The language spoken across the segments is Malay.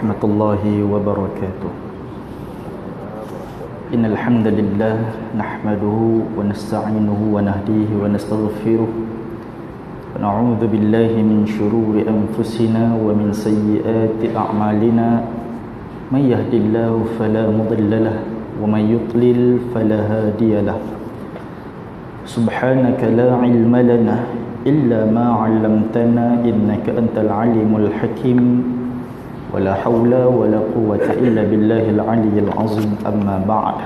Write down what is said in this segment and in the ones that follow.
warahmatullahi wabarakatuh. Innal hamdalillah nahmaduhu wa nasta'inuhu wa nahdihi wa nastaghfiruh wa na'udzu billahi min shururi anfusina wa min sayyiati a'malina. May yahdihillahu fala mudilla lahu wa may yudlil fala hadiya lahu. Subhanaka la ilma lana illa ma 'allamtana innaka antal alimul hakim. Wala haula wala quwwata illa billahil aliyyil azim. Amma ba'd.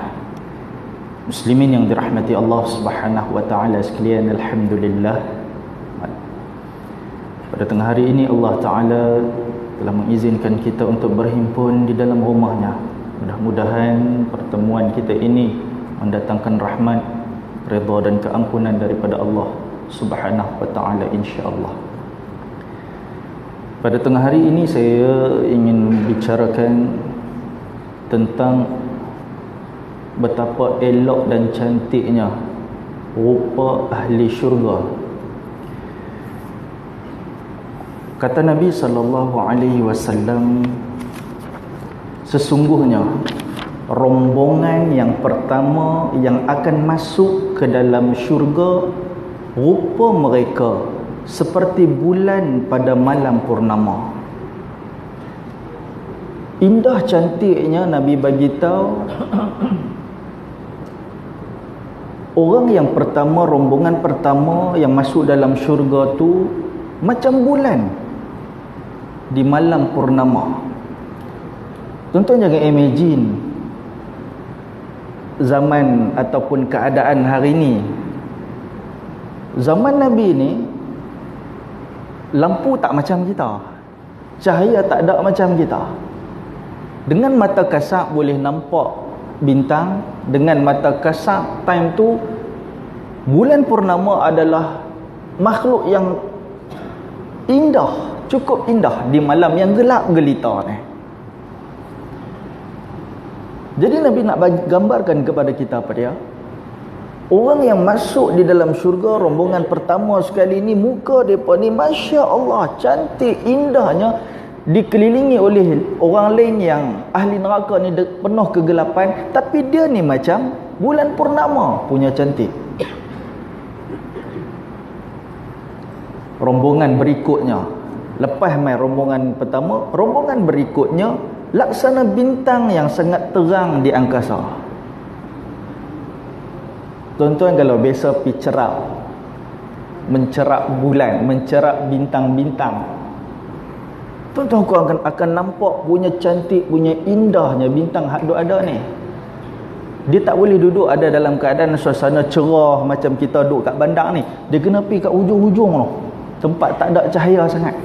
Muslimin yang dirahmati Allah Subhanahu wa taala sekalian, alhamdulillah, pada tengah hari ini Allah taala telah mengizinkan kita untuk berhimpun di dalam rumahnya. Mudah-mudahan pertemuan kita ini mendatangkan rahmat, redha dan keampunan daripada Allah Subhanahu wa taala, insya-Allah. Pada tengah hari ini saya ingin bicarakan tentang betapa elok dan cantiknya rupa ahli syurga. Kata Nabi sallallahu alaihi wasallam, sesungguhnya rombongan yang pertama yang akan masuk ke dalam syurga, rupa mereka seperti bulan pada malam purnama. Indah cantiknya Nabi bagi tahu orang yang pertama, rombongan pertama yang masuk dalam syurga tu macam bulan di malam purnama. Tuan-tuan jangan imagine zaman ataupun keadaan hari ini. Zaman Nabi ni lampu tak macam kita, cahaya tak ada macam kita. Dengan mata kasar boleh nampak bintang. Dengan mata kasar time tu bulan purnama adalah makhluk yang indah, cukup indah di malam yang gelap gelita ni. Jadi Nabi nak gambarkan kepada kita apa dia? Orang yang masuk di dalam syurga, rombongan pertama sekali ni, muka mereka ni Masya Allah, cantik, indahnya, dikelilingi oleh orang lain yang ahli neraka ni penuh kegelapan, tapi dia ni macam bulan purnama punya cantik. Rombongan berikutnya, lepas main rombongan pertama, rombongan berikutnya laksana bintang yang sangat terang di angkasa. Tuan-tuan kalau biasa pergi cerap, mencerap bulan, mencerap bintang-bintang, tuan-tuan akan nampak punya cantik, punya indahnya bintang hak ada ni. Dia tak boleh duduk ada dalam keadaan suasana cerah macam kita duduk kat bandar ni. Dia kena pergi kat hujung-hujung tu, tempat tak ada cahaya sangat.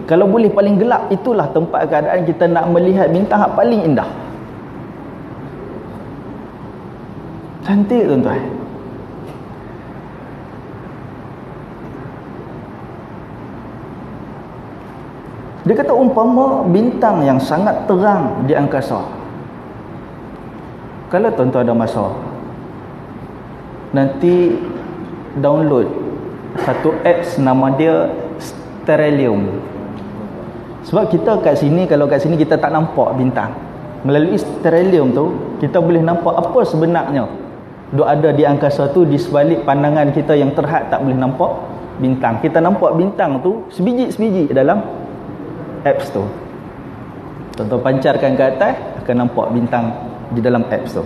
Kalau boleh paling gelap, itulah tempat keadaan kita nak melihat bintang hak paling indah. Cantik tuan-tuan. Dia kata umpama bintang yang sangat terang di angkasa. Kalau tuan-tuan ada masa, nanti download satu apps nama dia Sterilium. Sebab kita kat sini, kalau kat sini kita tak nampak bintang. Melalui Sterilium tu, kita boleh nampak apa sebenarnya duk ada di angkasa tu. Di sebalik pandangan kita yang terhad tak boleh nampak bintang. Kita nampak bintang tu sebiji-sebiji dalam apps tu. Tuan-tuan pancarkan ke atas, akan nampak bintang di dalam apps tu.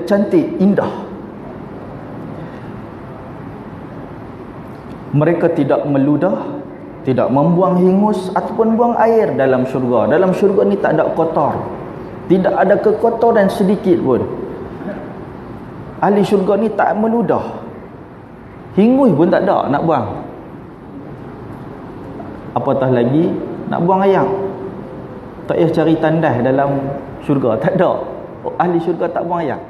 Cantik, indah. Mereka tidak meludah, tidak membuang hingus ataupun buang air dalam syurga. Dalam syurga ni tak ada kotor, tidak ada kekotoran sedikit pun. Ahli syurga ni tak meludah, hingus pun tak ada nak buang. Apatah lagi nak buang air. Tak payah cari tandas dalam syurga, tak ada. Ahli syurga tak buang air.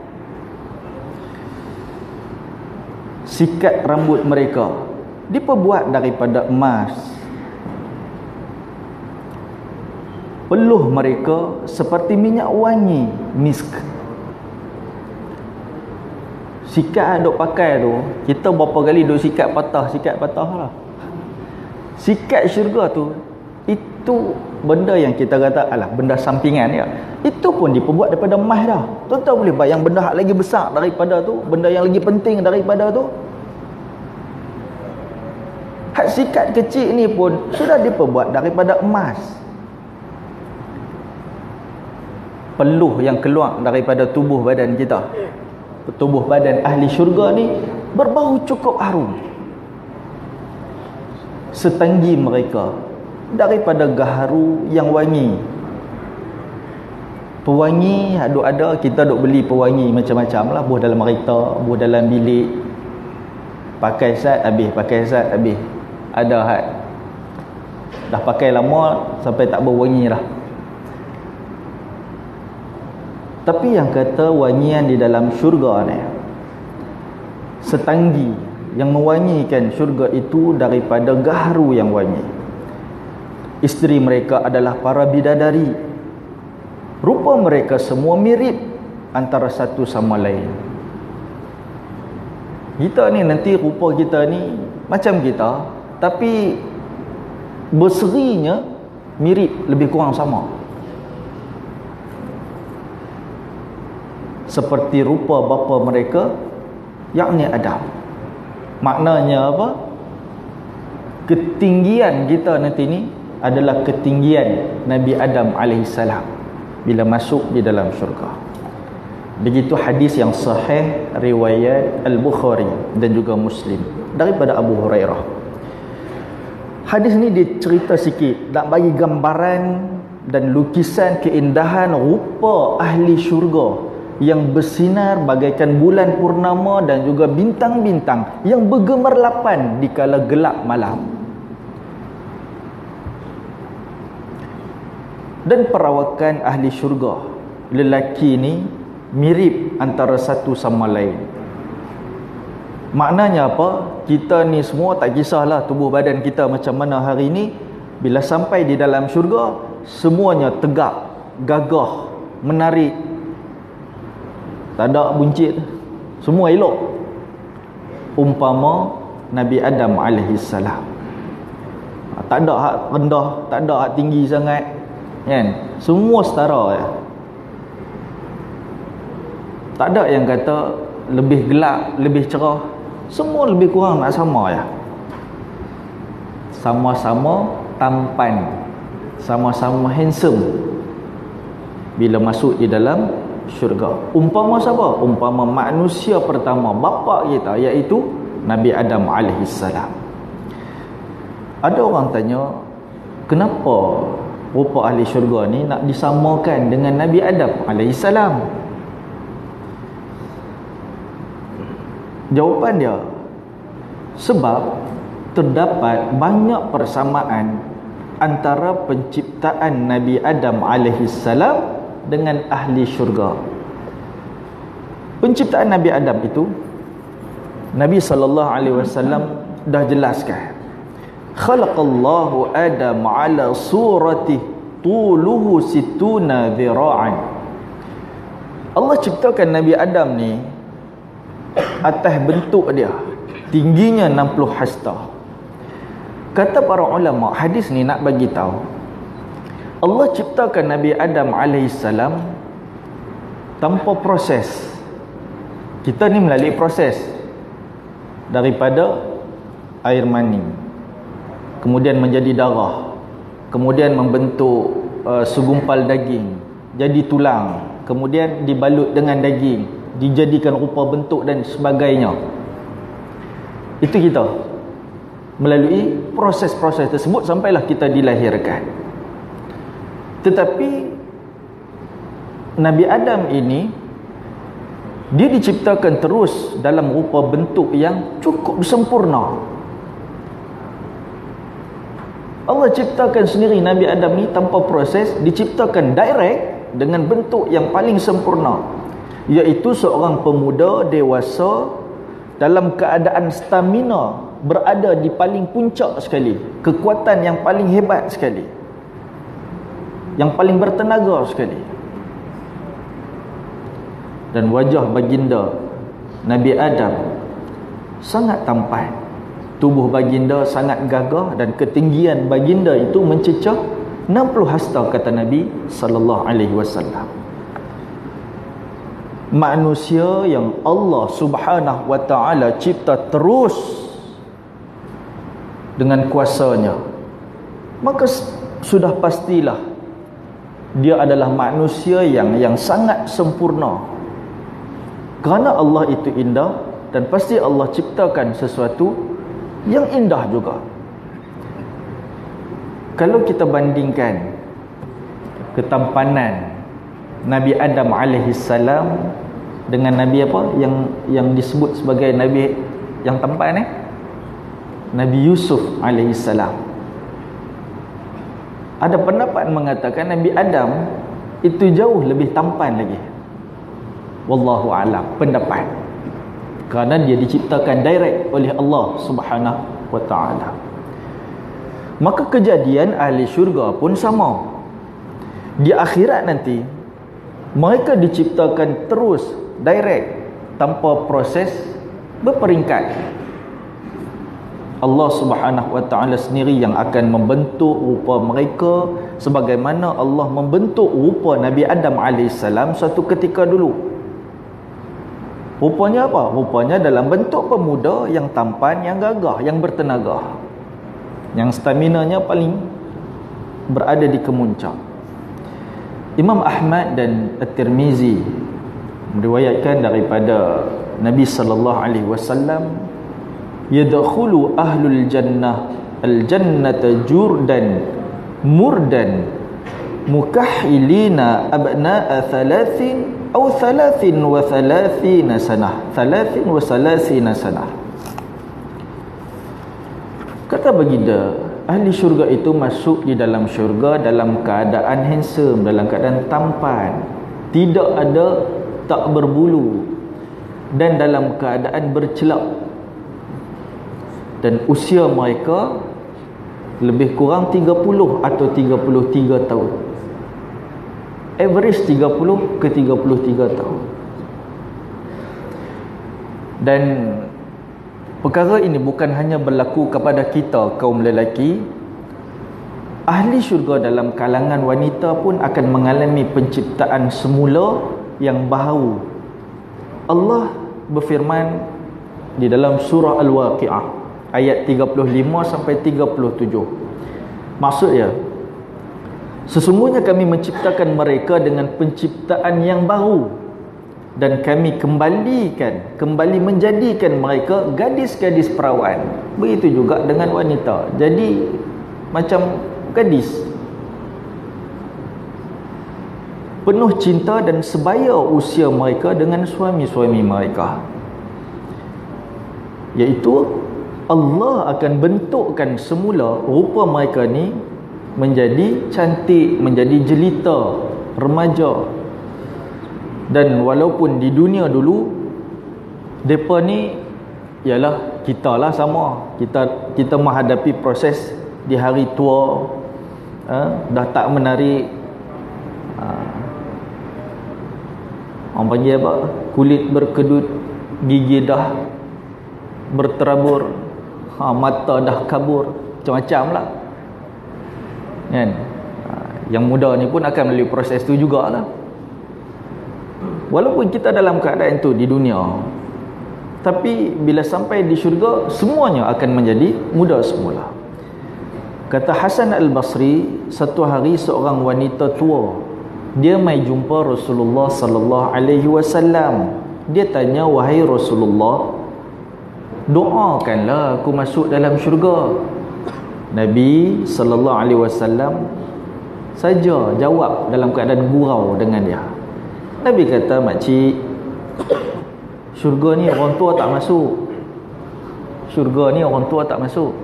Sikat rambut mereka diperbuat daripada emas. Peluh mereka seperti minyak wangi, misk. Sikat duk pakai tu, kita berapa kali duk sikat patah lah. Sikat syurga tu, itu benda yang kita kata alah benda sampingan ya. Itu pun diperbuat daripada emas dah. Tuan-tuan boleh bayang benda hak lagi besar daripada tu, benda yang lagi penting daripada tu. Hak sikat kecil ni pun sudah diperbuat daripada emas. Peluh yang keluar daripada tubuh badan kita, tubuh badan ahli syurga ni berbau cukup harum, setanggi mereka daripada gaharu yang wangi. Pewangi ada, kita duk beli pewangi macam-macam lah, buh dalam kereta, buh dalam bilik, pakai sat habis, pakai sat habis. Ada hak dah pakai lama sampai tak berwangi dah. Tapi yang kata wangian di dalam syurga ni, setanggi yang mewangikan syurga itu daripada gaharu yang wangi. Isteri mereka adalah para bidadari. Rupa mereka semua mirip antara satu sama lain. Kita ni nanti rupa kita ni macam kita, tapi berserinya mirip, lebih kurang sama. Seperti rupa bapa mereka, yakni Adam. Maknanya apa? Ketinggian kita nanti ni adalah ketinggian Nabi Adam alaihissalam bila masuk di dalam syurga. Begitu hadis yang sahih riwayat Al-Bukhari dan juga Muslim daripada Abu Hurairah. Hadis ni dia cerita sikit, nak bagi gambaran dan lukisan keindahan rupa ahli syurga yang bersinar bagaikan bulan purnama dan juga bintang-bintang yang bergemerlapan di kala gelap malam. Dan perawakan ahli syurga, lelaki ni mirip antara satu sama lain. Maknanya apa? Kita ni semua tak kisahlah tubuh badan kita macam mana hari ni, bila sampai di dalam syurga semuanya tegak, gagah, menarik, tak ada buncit, semua elok. Umpama Nabi Adam alaihissalam, tak ada hak rendah, tak ada hak tinggi sangat, kan? Semua setara ya. Tak ada yang kata lebih gelap, lebih cerah. Semua lebih kurang nak sama ya. Sama-sama tampan, sama-sama handsome bila masuk di dalam syurga. Umpama siapa? Umpama manusia pertama, bapa kita, iaitu Nabi Adam alaihissalam. Ada orang tanya, kenapa rupa ahli syurga ni nak disamakan dengan Nabi Adam alaihissalam? Jawapan dia, sebab terdapat banyak persamaan antara penciptaan Nabi Adam alaihissalam dengan ahli syurga. Penciptaan Nabi Adam itu Nabi SAW dah jelaskan. Khalaqallahu Adam ala surati tuluhu situna dhira'an. Allah ciptakan Nabi Adam ni atas bentuk dia, tingginya 60 hasta. Kata para ulama, hadis ni nak bagi tahu Allah ciptakan Nabi Adam alaihissalam tanpa proses. Kita ni melalui proses daripada air mani, kemudian menjadi darah, kemudian membentuk segumpal daging, jadi tulang, kemudian dibalut dengan daging, dijadikan rupa bentuk dan sebagainya. Itu kita melalui proses-proses tersebut sampailah kita dilahirkan. Tetapi Nabi Adam ini, dia diciptakan terus dalam rupa bentuk yang cukup sempurna. Allah ciptakan sendiri Nabi Adam ni tanpa proses, diciptakan direct dengan bentuk yang paling sempurna, iaitu seorang pemuda dewasa dalam keadaan stamina, berada di paling puncak sekali, kekuatan yang paling hebat sekali, yang paling bertenaga sekali. Dan wajah baginda Nabi Adam sangat tampan, tubuh baginda sangat gagah dan ketinggian baginda itu mencecah 60 hasta, kata Nabi sallallahu alaihi wasallam. Manusia yang Allah Subhanahu wa taala cipta terus dengan kuasanya, maka sudah pastilah dia adalah manusia yang sangat sempurna. Kerana Allah itu indah, dan pasti Allah ciptakan sesuatu yang indah juga. Kalau kita bandingkan ketampanan Nabi Adam alaihi salam dengan Nabi apa yang disebut sebagai Nabi yang tampan, Nabi Yusuf alaihi salam. Ada pendapat mengatakan Nabi Adam itu jauh lebih tampan lagi. Wallahu a'lam, pendapat. Kerana dia diciptakan direct oleh Allah Subhanahu wa taala. Maka kejadian ahli syurga pun sama. Di akhirat nanti mereka diciptakan terus direct, tanpa proses berperingkat. Allah Subhanahu wa taala sendiri yang akan membentuk rupa mereka sebagaimana Allah membentuk rupa Nabi Adam alaihissalam suatu ketika dulu. Rupanya apa? Rupanya dalam bentuk pemuda yang tampan, yang gagah, yang bertenaga, yang staminanya paling berada di kemuncak. Imam Ahmad dan At-Tirmizi meriwayatkan daripada Nabi sallallahu alaihi wasallam, yadkhulu ahlul jannah al-jannata jurdan murdan mukahhilina abna'a thalathin aw thalathin wa thalathina sanah, thalathin wa thalathina sanah. Kata baginda, ahli syurga itu masuk di dalam syurga dalam keadaan handsome, dalam keadaan tampan, tidak ada tak berbulu, dan dalam keadaan bercelak. Dan usia mereka lebih kurang 30 atau 33 tahun. Average 30 ke 33 tahun. Dan perkara ini bukan hanya berlaku kepada kita kaum lelaki. Ahli syurga dalam kalangan wanita pun akan mengalami penciptaan semula yang baharu. Allah berfirman di dalam surah Al-Waqi'ah ayat 35 sampai 37. Maksudnya, sesungguhnya kami menciptakan mereka dengan penciptaan yang baru, dan kami kembali menjadikan mereka gadis-gadis perawan. Begitu juga dengan wanita. Jadi macam gadis, penuh cinta dan sebaya usia mereka dengan suami-suami mereka. Iaitu Allah akan bentukkan semula rupa mereka ni menjadi cantik, menjadi jelita, remaja. Dan walaupun di dunia dulu depa ni ialah kita lah sama, kita menghadapi proses di hari tua, dah tak menarik, orang panggil apa, kulit berkedut, gigi dah berterabur, mata dah kabur, macam-macam lah kan. Yang muda ni pun akan melalui proses tu jugalah. Walaupun kita dalam keadaan tu di dunia, tapi bila sampai di syurga semuanya akan menjadi muda semula. Kata Hasan Al-Basri, satu hari seorang wanita tua dia mai jumpa Rasulullah sallallahu alaihi wasallam. Dia tanya, wahai Rasulullah, doakanlah aku masuk dalam syurga. Nabi sallallahu alaihi wasallam saja jawab dalam keadaan gurau dengan dia. Nabi kata, makcik, syurga ni orang tua tak masuk. Syurga ni orang tua tak masuk.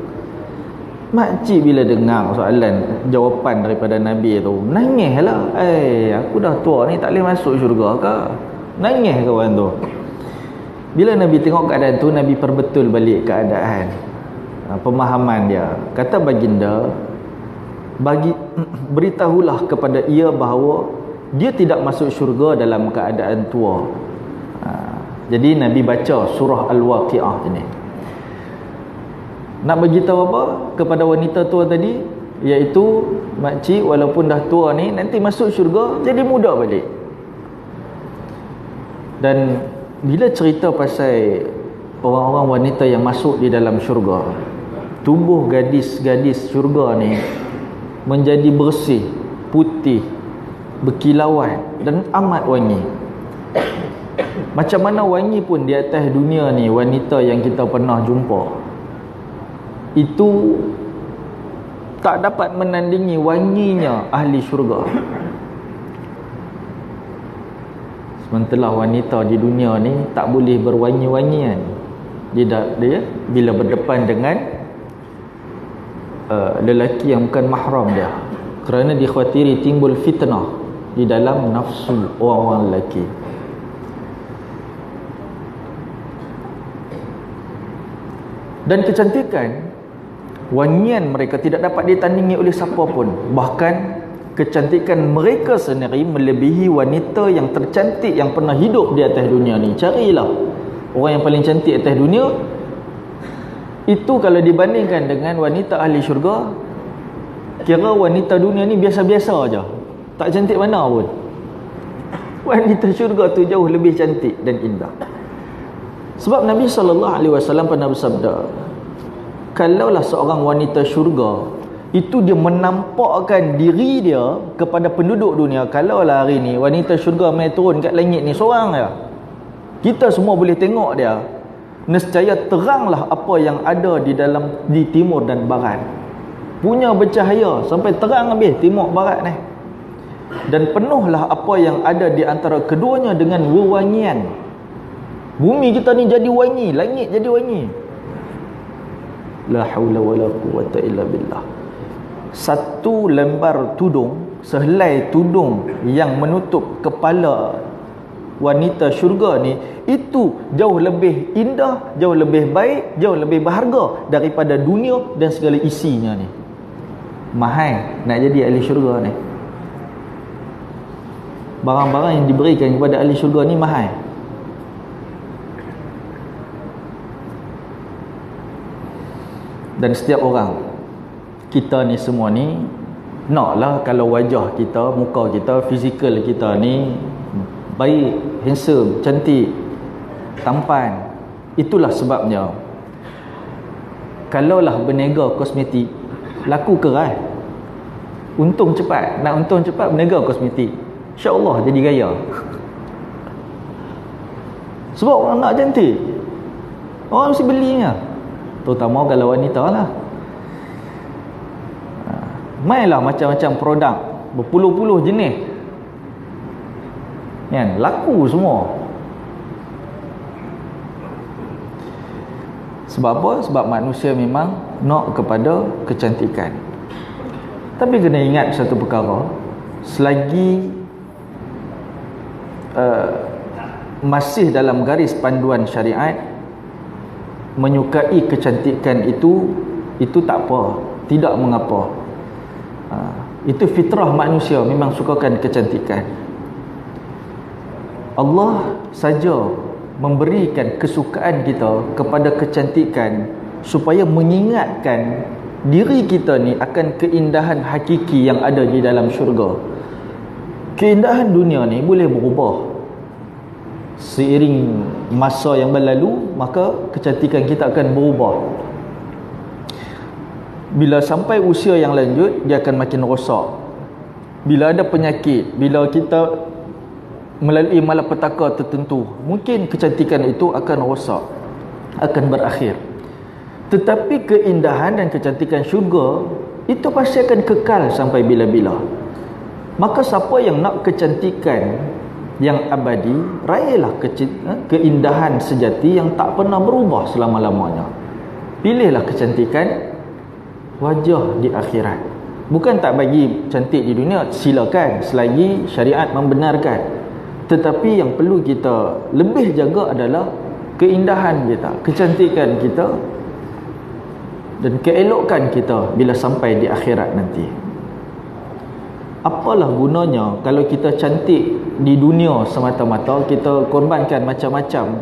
Makcik bila dengar jawapan daripada Nabi tu, nangis lah. Aku dah tua ni tak boleh masuk syurga ke? Nangis kawan tu. Bila Nabi tengok keadaan tu, Nabi perbetul balik keadaan, pemahaman dia. Kata baginda, beritahulah kepada ia bahawa dia tidak masuk syurga dalam keadaan tua. Jadi Nabi baca surah Al-Waqi'ah ini. Nak beritahu apa kepada wanita tua tadi, iaitu makcik walaupun dah tua ni nanti masuk syurga jadi muda balik. Dan bila cerita pasal orang-orang wanita yang masuk di dalam syurga, tubuh gadis-gadis syurga ni menjadi bersih, putih, berkilauan dan amat wangi. Macam mana wangi pun di atas dunia ni, wanita yang kita pernah jumpa itu tak dapat menandingi wanginya ahli syurga. Sementara wanita di dunia ni tak boleh berwangi-wangian. Dia bila berdepan dengan lelaki yang bukan mahram dia, kerana dikhawatiri timbul fitnah di dalam nafsu orang-orang lelaki. Dan kecantikan, wangian mereka tidak dapat ditandingi oleh siapa pun. Bahkan kecantikan mereka sendiri melebihi wanita yang tercantik yang pernah hidup di atas dunia ni. Carilah orang yang paling cantik atas dunia, itu kalau dibandingkan dengan wanita ahli syurga, kira wanita dunia ni biasa-biasa aja, tak cantik mana pun. Wanita syurga tu jauh lebih cantik dan indah. Sebab Nabi SAW pernah bersabda, kalaulah seorang wanita syurga itu dia menampakkan diri dia kepada penduduk dunia, kalaulah hari ni wanita syurga mai turun kat langit ni seorang je, kita semua boleh tengok dia, nescaya teranglah apa yang ada di timur dan barat, punya bercahaya sampai terang habis timur barat ni, dan penuhlah apa yang ada di antara keduanya dengan wewangian. Bumi kita ni jadi wangi, langit jadi wangi. La haula wala quwwata illa billah. Satu lembar tudung, sehelai tudung yang menutup kepala wanita syurga ni, itu jauh lebih indah, jauh lebih baik, jauh lebih berharga daripada dunia dan segala isinya ni. Mahal nak jadi ahli syurga ni. Barang-barang yang diberikan kepada ahli syurga ni mahal. Dan setiap orang, kita ni semua ni naklah kalau wajah kita, muka kita, fizikal kita ni baik, handsome, cantik, tampan. Itulah sebabnya kalaulah berniaga kosmetik laku keras, untung cepat. Nak untung cepat berniaga kosmetik, insya-Allah jadi gaya. Sebab orang nak cantik, orang mesti belinya. Terutama kalau wanita lah. Mainlah macam-macam produk, berpuluh-puluh jenis, kan, laku semua. Sebab apa? Sebab manusia memang nak kepada kecantikan. Tapi kena ingat satu perkara, selagi masih dalam garis panduan syariat, menyukai kecantikan itu tak apa, tidak mengapa. Itu fitrah manusia, memang sukakan kecantikan. Allah saja memberikan kesukaan kita kepada kecantikan supaya mengingatkan diri kita ni akan keindahan hakiki yang ada di dalam syurga. Keindahan dunia ni boleh berubah seiring masa yang berlalu, maka kecantikan kita akan berubah. Bila sampai usia yang lanjut, dia akan makin rosak. Bila ada penyakit, bila kita melalui malapetaka tertentu, mungkin kecantikan itu akan rosak, akan berakhir. Tetapi keindahan dan kecantikan syurga itu pasti akan kekal sampai bila-bila. Maka siapa yang nak kecantikan yang abadi, raihlah keindahan sejati yang tak pernah berubah selama-lamanya. Pilihlah kecantikan wajah di akhirat. Bukan tak bagi cantik di dunia, silakan selagi syariat membenarkan. Tetapi yang perlu kita lebih jaga adalah keindahan kita, kecantikan kita dan keelokan kita bila sampai di akhirat nanti. Apalah gunanya kalau kita cantik di dunia semata-mata, kita korbankan macam-macam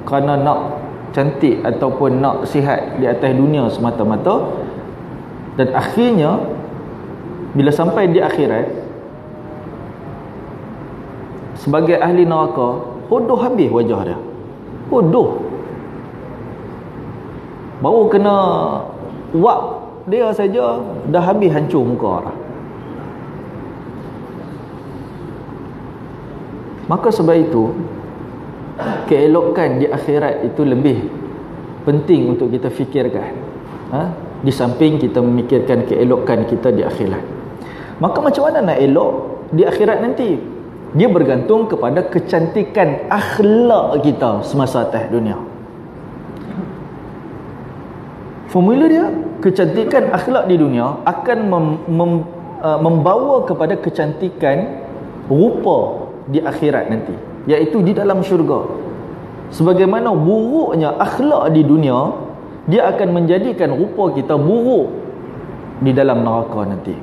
kerana nak cantik ataupun nak sihat di atas dunia semata-mata, dan akhirnya bila sampai di akhirat sebagai ahli neraka, hodoh habis wajah dia, hodoh, baru kena wak dia saja dah habis hancur muka dah. Maka sebab itu keelokan di akhirat itu lebih penting untuk kita fikirkan, di samping kita memikirkan keelokan kita di akhirat. Maka macam mana nak elok di akhirat nanti? Dia bergantung kepada kecantikan akhlak kita semasa atas dunia. Formula dia, kecantikan akhlak di dunia akan membawa kepada kecantikan rupa di akhirat nanti, iaitu di dalam syurga. Sebagaimana buruknya akhlak di dunia, dia akan menjadikan rupa kita buruk di dalam neraka nanti.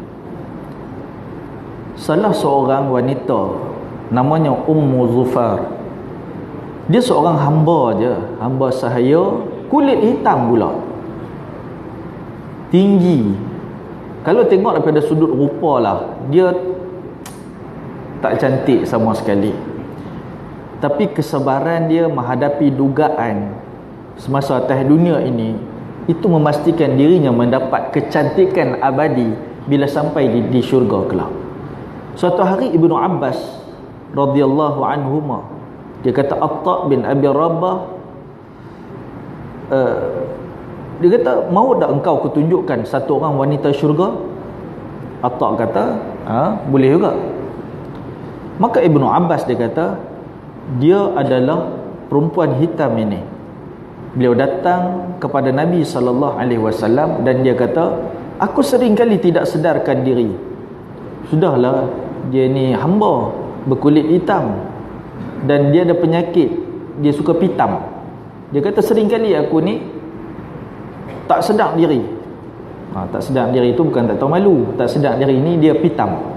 Salah seorang wanita namanya Ummu Zufar, dia seorang hamba je, hamba sahaya, kulit hitam pula, tinggi. Kalau tengok daripada sudut rupa lah, dia tak cantik sama sekali. Tapi kesabaran dia menghadapi dugaan semasa atas dunia ini, itu memastikan dirinya mendapat kecantikan abadi bila sampai di syurga kelak. Suatu hari Ibnu Abbas radhiyallahu anhuma, dia kata Atta bin Abi Rabah, dia kata, mau tak engkau kutunjukkan satu orang wanita syurga? Atta kata, boleh juga. Maka Ibnu Abbas dia kata, dia adalah perempuan hitam ini. Beliau datang kepada Nabi SAW dan dia kata, aku sering kali tidak sedarkan diri. Sudahlah, dia ni hamba berkulit hitam dan dia ada penyakit, dia suka pitam. Dia kata sering kali aku ni tak sedar diri. Tak sedar diri itu bukan tak tahu malu, tak sedar diri ni dia pitam.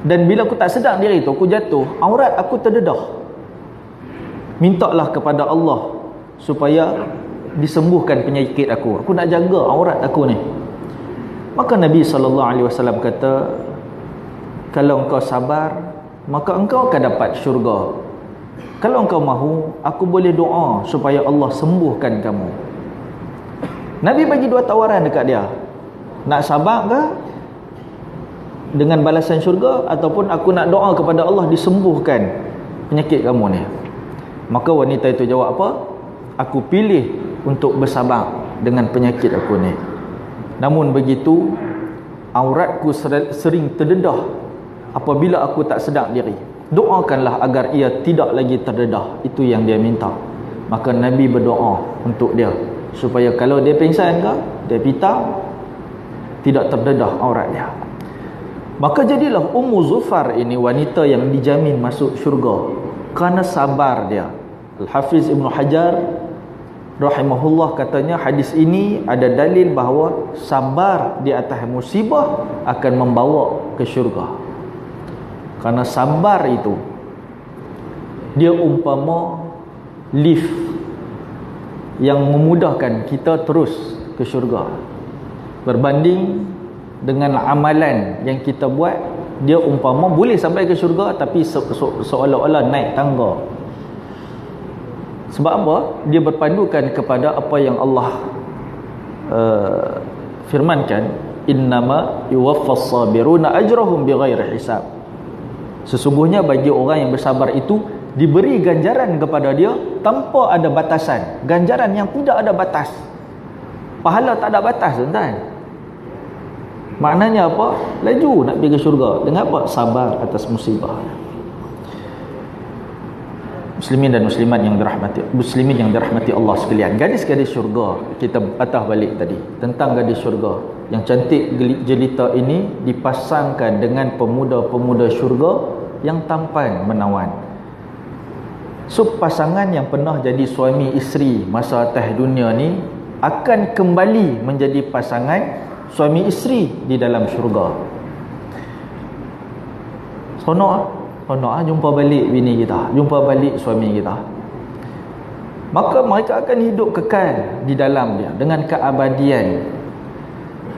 Dan bila aku tak sedar diri itu, aku jatuh, aurat aku terdedah. Mintalah kepada Allah supaya disembuhkan penyakit aku. Aku nak jaga aurat aku ni. Maka Nabi SAW kata, kalau engkau sabar, maka engkau akan dapat syurga. Kalau engkau mahu, aku boleh doa supaya Allah sembuhkan kamu. Nabi bagi dua tawaran dekat dia. Nak sabar ke dengan balasan syurga, ataupun aku nak doa kepada Allah disembuhkan penyakit kamu ni. Maka wanita itu jawab apa? Aku pilih untuk bersabar dengan penyakit aku ni. Namun begitu, auratku sering terdedah apabila aku tak sedar diri. Doakanlah agar ia tidak lagi terdedah. Itu yang dia minta. Maka Nabi berdoa untuk dia supaya kalau dia pingsan ke, dia pitam, tidak terdedah aurat dia. Maka jadilah Ummu Zufar ini wanita yang dijamin masuk syurga kerana sabar dia. Al-Hafiz Ibn Hajar rahimahullah katanya, hadis ini ada dalil bahawa sabar di atas musibah akan membawa ke syurga. Kerana sabar itu, dia umpama lift yang memudahkan kita terus ke syurga. Berbanding dengan amalan yang kita buat, dia umpama boleh sampai ke syurga tapi seolah-olah naik tangga. Sebab apa? Dia berpandukan kepada apa yang Allah firmankan, innama yuwaffas sabiruna ajrahum bighairi hisab. Sesungguhnya bagi orang yang bersabar itu diberi ganjaran kepada dia tanpa ada batasan. Ganjaran yang tidak ada batas. Pahala tak ada batas, tuan-tuan. Maknanya apa? Laju nak pergi ke syurga. Dengan apa? Sabar atas musibah. Muslimin dan muslimat yang dirahmati, muslimin yang dirahmati Allah sekalian, gadis-gadis syurga, kita patah balik tadi tentang gadis syurga yang cantik jelita ini dipasangkan dengan pemuda-pemuda syurga yang tampan menawan. So pasangan yang pernah jadi suami isteri masa atas dunia ni akan kembali menjadi pasangan suami isteri di dalam syurga. Seronok jumpa balik bini kita, jumpa balik suami kita. maka mereka akan hidup kekal di dalam dia dengan keabadian.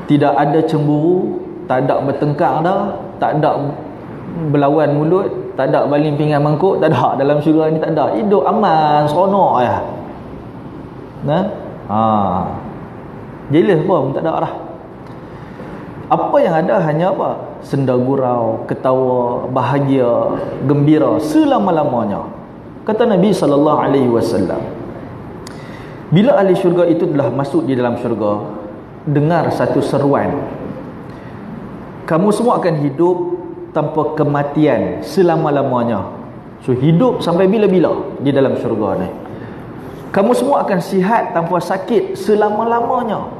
Tidak ada cemburu, tak ada bertengkar dah, tak ada berlawan mulut, tak ada baling pinggan mangkuk, tak ada. Dalam syurga ni tak ada. Hidup aman, seronok ya. Nah, jealous pun tak ada dah. Apa yang ada hanya apa? Senda gurau, ketawa, bahagia, gembira selama-lamanya. Kata Nabi SAW, bila ahli syurga itu telah masuk di dalam syurga, dengar satu seruan, kamu semua akan hidup tanpa kematian selama-lamanya. So hidup sampai bila-bila di dalam syurga ni. Kamu semua akan sihat tanpa sakit selama-lamanya.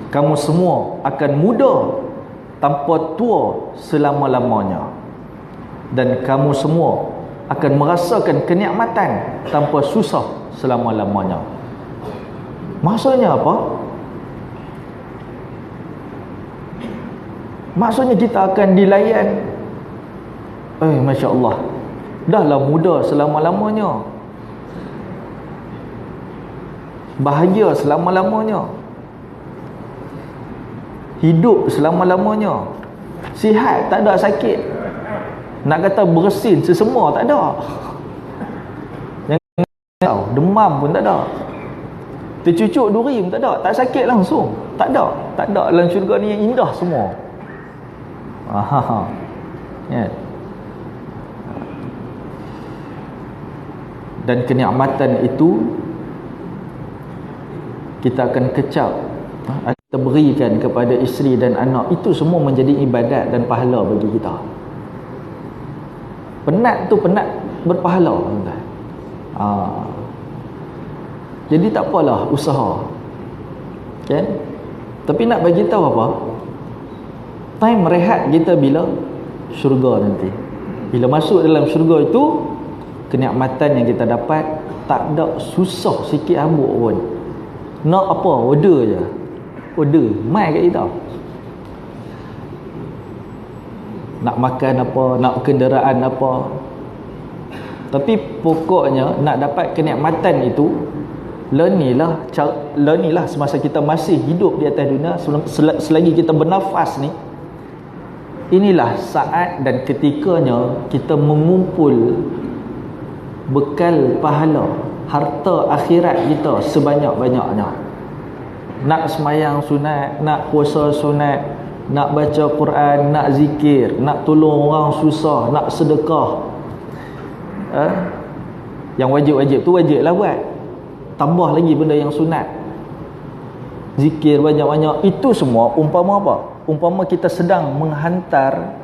Kamu semua akan muda tanpa tua selama-lamanya. Dan kamu semua akan merasakan kenikmatan tanpa susah selama-lamanya. Maksudnya apa? Maksudnya kita akan dilayan. Masya Allah, dahlah muda selama-lamanya, bahagia selama-lamanya, hidup selama-lamanya, sihat, tak ada sakit. Nak kata bersin sesemua tak ada. Yang demam pun tak ada. Tercucuk duri pun tak ada. Tak sakit langsung. Tak ada. Tak ada. Dalam syurga ni yang indah semua. Ya. Dan kenikmatan itu kita akan kecap, kita berikan kepada isteri dan anak. Itu semua menjadi ibadat dan pahala bagi kita. Penat tu penat berpahala. Jadi tak apalah usaha, kan? Tapi nak bagi tahu apa? Time rehat kita bila syurga nanti. Bila masuk dalam syurga itu, kenikmatan yang kita dapat tak ada susah sikit hambuk pun. Nak apa? Order je. Order. Mai kat kita. Nak makan apa, nak kenderaan apa. Tapi pokoknya nak dapat kenikmatan itu, learnilah semasa kita masih hidup di atas dunia, selagi kita bernafas ni. Inilah saat dan ketikanya kita mengumpul bekal pahala, harta akhirat kita sebanyak-banyaknya. Nak semayang sunat, nak puasa sunat, nak baca Quran, nak zikir, nak tolong orang susah, nak sedekah. Yang wajib-wajib tu wajib lah buat. Tambah lagi benda yang sunat. Zikir banyak-banyak. Itu semua umpama apa? Umpama kita sedang menghantar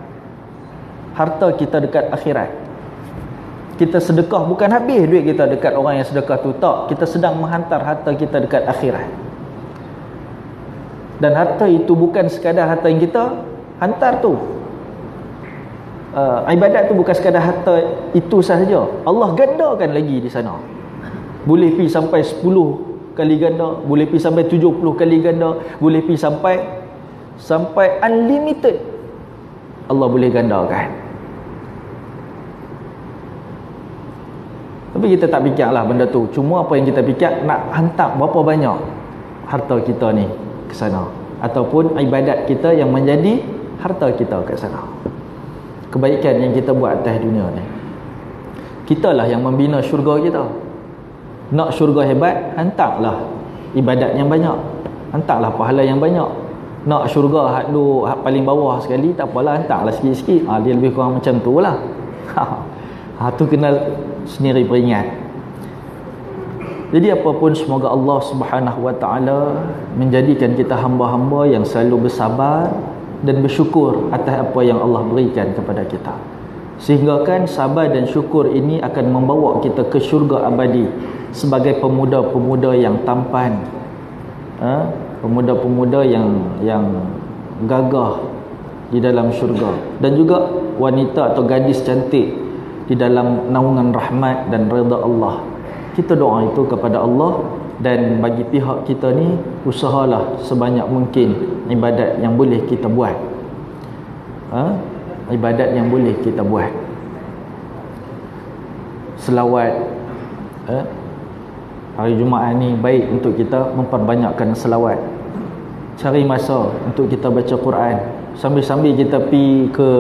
harta kita dekat akhirat. Kita sedekah, bukan habis duit kita dekat orang yang sedekah tu, tak. Kita sedang menghantar harta kita dekat akhirat. Dan harta itu bukan sekadar harta yang kita hantar tu. Ibadat tu bukan sekadar harta itu sahaja. Allah gandakan lagi di sana. Boleh pergi sampai 10 kali ganda, boleh pergi sampai 70 kali ganda, boleh pergi sampai unlimited. Allah boleh gandakan. Tapi kita tak fikirlah benda tu. Cuma apa yang kita fikir, nak hantar berapa banyak harta kita ni ke sana, ataupun ibadat kita yang menjadi harta kita ke sana. Kebaikan yang kita buat atas dunia ni, kitalah yang membina syurga kita. Nak syurga hebat, hantarlah ibadat yang banyak, hantarlah pahala yang banyak. Nak syurga hak paling bawah sekali, tak apalah, hantarlah sikit-sikit. Dia lebih kurang macam tu lah. Tu kena sendiri peringat. Jadi apapun, semoga Allah Subhanahu Wa Taala menjadikan kita hamba-hamba yang selalu bersabar dan bersyukur atas apa yang Allah berikan kepada kita, sehingga kan sabar dan syukur ini akan membawa kita ke syurga abadi sebagai pemuda-pemuda yang tampan, pemuda-pemuda yang gagah di dalam syurga, dan juga wanita atau gadis cantik di dalam naungan rahmat dan redha Allah. Kita doa itu kepada Allah, dan bagi pihak kita ni, usahalah sebanyak mungkin ibadat yang boleh kita buat. Ibadat yang boleh kita buat. Selawat, Hari Jumaat ni baik untuk kita memperbanyakkan selawat. Cari masa untuk kita baca Quran. Sambil-sambil kita pergi ke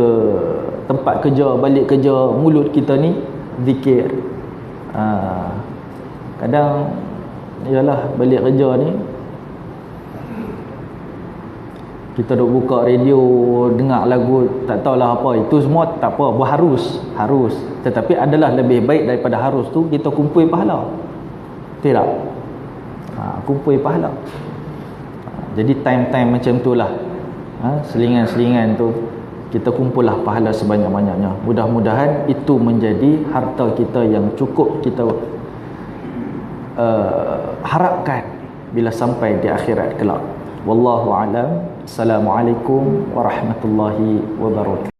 tempat kerja, balik kerja, mulut kita ni zikir. Kadang ialah balik kerja ni kita duk buka radio, dengar lagu, tak tahulah apa. Itu semua tak apa, harus. Tetapi adalah lebih baik daripada harus tu kita kumpul pahala. Tidak? Kumpul pahala. Jadi time-time macam tu lah, selingan-selingan tu kita kumpullah pahala sebanyak-banyaknya. Mudah-mudahan itu menjadi harta kita yang cukup kita harapkan bila sampai di akhirat kelak. Wallahu a'lam. Assalamualaikum warahmatullahi wabarakatuh.